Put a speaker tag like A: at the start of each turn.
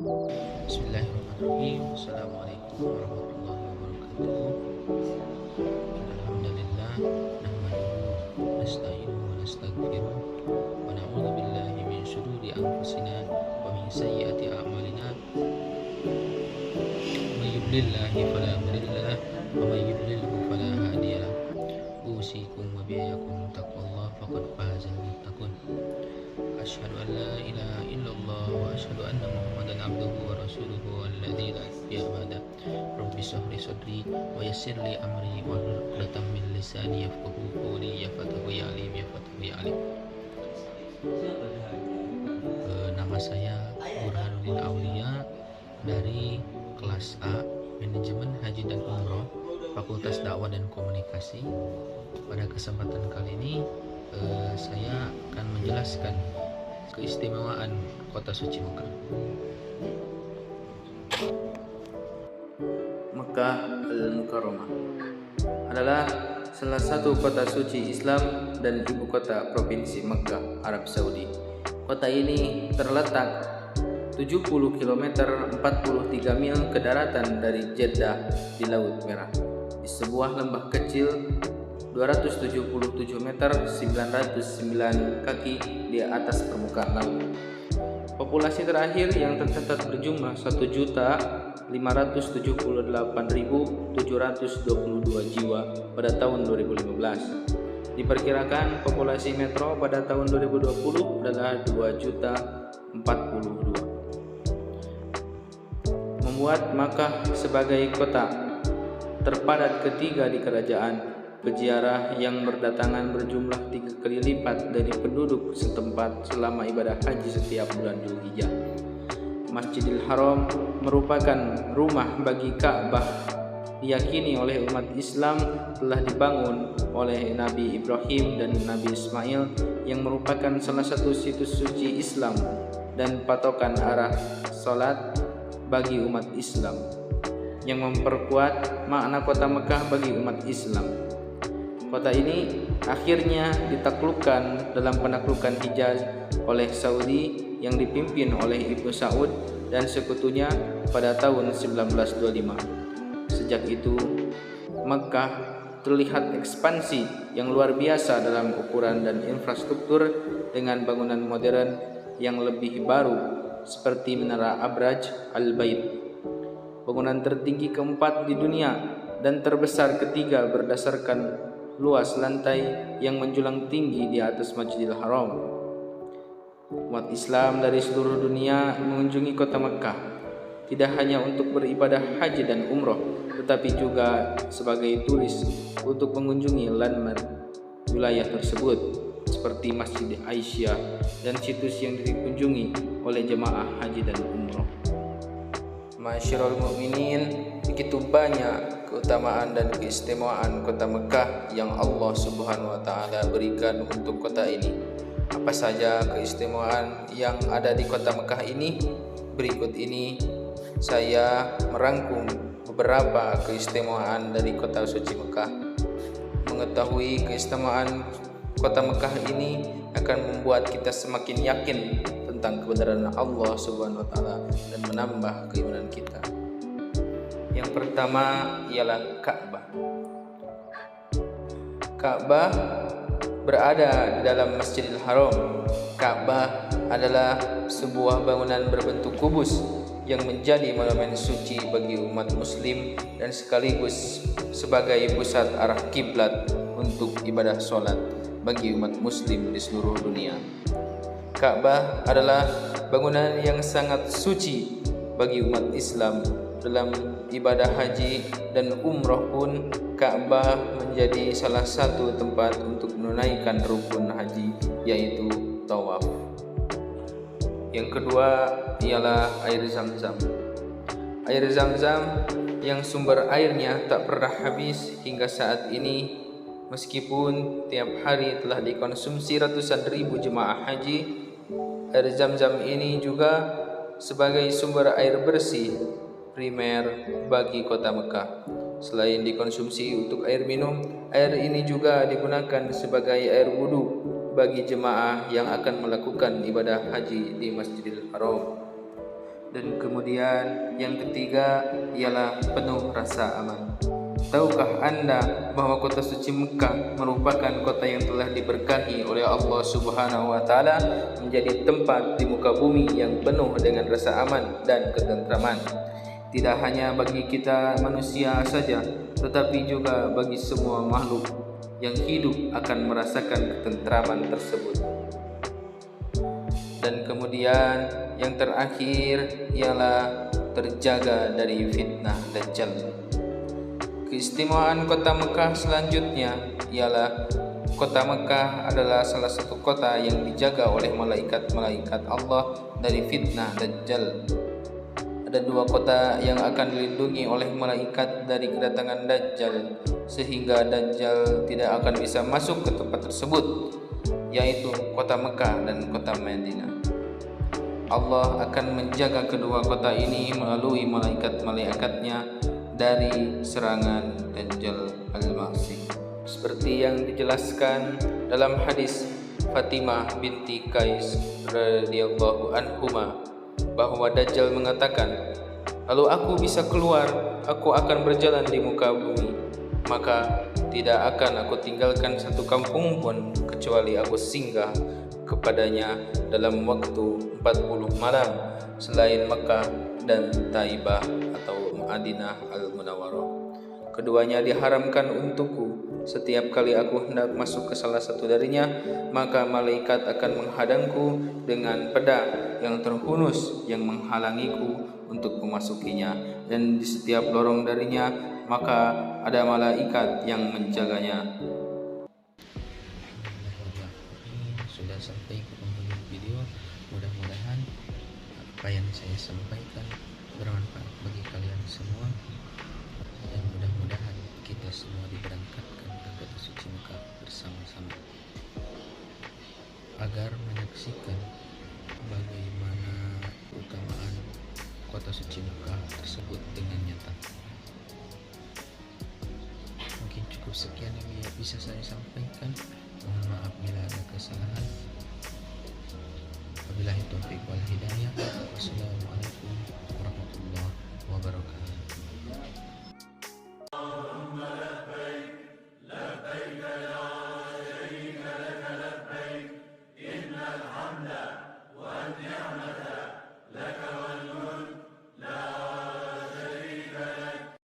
A: Bismillahirrahmanirrahim. Assalamualaikum warahmatullahi wabarakatuh. Alhamdulillah nahmaduhu wa nasta'inuhu wa nastaghfiruh wa na'udzu billahi min syururi anfusina wa min sayyiati a'malina. May yudlillahu fala mudilla lahu wa may yudlilhu fala hadiya lahu. Usikum wa biyyakum taqwallah faqad fazal muttaqun. Asyhadu an la ilaha illallah wa asyhadu anna Muhammadan abduhu wa rasuluhu alladzi la nabiyya ba'da. Rabbi shrah li sadri wa yassir li amri wa hlul 'uqdatam min lisani yafqahu qawli. Ya fatahu ya alim, ya fatahu ya alim. Nama saya Burhanuddin Aulia dari kelas A Manajemen Haji dan Umroh Fakultas Dakwah dan Komunikasi. Pada kesempatan kali ini saya akan menjelaskan keistimewaan kota suci Mekah.
B: Mekah Al-Mukarramah adalah salah satu kota suci Islam dan ibu kota provinsi Mekah, Arab Saudi. Kota ini terletak 70 km 43 mil ke daratan dari Jeddah di Laut Merah, di sebuah lembah kecil 277 meter 909 kaki di atas permukaan laut. Populasi terakhir yang tercatat berjumlah 1.578.722 jiwa pada tahun 2015. Diperkirakan populasi metro pada tahun 2020 adalah 2.042. Membuat Makkah sebagai kota terpadat ketiga di kerajaan. Peziarah yang berdatangan berjumlah 3 kali lipat dari penduduk setempat selama ibadah haji setiap bulan Dzulhijjah. Masjidil Haram merupakan rumah bagi Ka'bah. Diyakini oleh umat Islam telah dibangun oleh Nabi Ibrahim dan Nabi Ismail, yang merupakan salah satu situs suci Islam dan patokan arah salat bagi umat Islam, yang memperkuat makna kota Mekah bagi umat Islam. Kota ini akhirnya ditaklukkan dalam penaklukan Hijaz oleh Saudi yang dipimpin oleh Ibnu Saud dan sekutunya pada tahun 1925. Sejak itu, Mekah terlihat ekspansi yang luar biasa dalam ukuran dan infrastruktur, dengan bangunan modern yang lebih baru seperti Menara Abraj Al-Bait, bangunan tertinggi keempat di dunia dan terbesar ketiga berdasarkan luas lantai yang menjulang tinggi di atas Masjidil Haram. Umat Islam dari seluruh dunia mengunjungi kota Mekah tidak hanya untuk beribadah haji dan umroh, tetapi juga sebagai turis untuk mengunjungi landmark wilayah tersebut seperti Masjid Aisyah dan situs yang dikunjungi oleh jemaah haji dan umroh. Masyarul mukminin, begitu banyak keutamaan dan keistimewaan kota Mekah yang Allah Subhanahu wa taala berikan untuk kota ini. Apa saja keistimewaan yang ada di kota Mekah ini? Berikut ini saya merangkum beberapa keistimewaan dari kota suci Mekah. Mengetahui keistimewaan kota Mekah ini akan membuat kita semakin yakin tentang kebenaran Allah Subhanahu wa taala dan menambah keimanan kita. Yang pertama ialah Ka'bah. Ka'bah berada di dalam Masjidil Haram. Ka'bah adalah sebuah bangunan berbentuk kubus yang menjadi monumen suci bagi umat muslim dan sekaligus sebagai pusat arah kiblat untuk ibadah sholat bagi umat muslim di seluruh dunia. Ka'bah adalah bangunan yang sangat suci bagi umat Islam. Dalam ibadah haji dan umroh pun, Ka'bah menjadi salah satu tempat untuk menunaikan rukun haji, yaitu tawaf. Yang kedua ialah air Zam-Zam. Air Zam-Zam yang sumber airnya tak pernah habis hingga saat ini, meskipun tiap hari telah dikonsumsi ratusan ribu jemaah haji. Air Zam-Zam ini juga sebagai sumber air bersih primer bagi kota Mekah. Selain dikonsumsi untuk air minum, air ini juga digunakan sebagai air wudhu bagi jemaah yang akan melakukan ibadah haji di Masjidil Haram. Dan kemudian yang ketiga ialah penuh rasa aman. Tahukah Anda bahwa kota suci Mekah merupakan kota yang telah diberkahi oleh Allah Subhanahu wa taala menjadi tempat di muka bumi yang penuh dengan rasa aman dan ketentraman. Tidak hanya bagi kita manusia saja, tetapi juga bagi semua makhluk yang hidup akan merasakan ketentraman tersebut. Dan kemudian yang terakhir ialah terjaga dari fitnah Dajjal. Keistimewaan kota Mekah selanjutnya ialah kota Mekah adalah salah satu kota yang dijaga oleh malaikat-malaikat Allah dari fitnah Dajjal. Ada dua kota yang akan dilindungi oleh malaikat dari kedatangan Dajjal, sehingga Dajjal tidak akan bisa masuk ke tempat tersebut, yaitu kota Mekah dan kota Madinah. Allah akan menjaga kedua kota ini melalui malaikat-malaikatnya dari serangan Dajjal al-Masih. Seperti yang dijelaskan dalam hadis Fatimah binti Qais radhiyallahu anhuma bahwa Dajjal mengatakan, "Lalu aku bisa keluar, aku akan berjalan di muka bumi, maka tidak akan aku tinggalkan satu kampung pun kecuali aku singgah kepadanya dalam waktu 40 malam selain Mekah dan Taibah atau Madinah al-Munawwarah. Keduanya diharamkan untukku. Setiap kali aku hendak masuk ke salah satu darinya, maka malaikat akan menghadangku dengan pedang yang terhunus yang menghalangiku untuk memasukinya, dan di setiap lorong darinya maka ada malaikat yang menjaganya."
A: Sudah sampai ke penghujung video. Mudah-mudahan apa yang saya sampaikan bermanfaat bagi kalian semua, dan mudah-mudahan kita semua diberangkatkan ke kota suci Mekah bersama-sama agar menyaksikan bagaimana keutamaan kota suci Mekah tersebut dengan nyata. Mungkin cukup sekian yang bisa saya sampaikan. Mohon maaf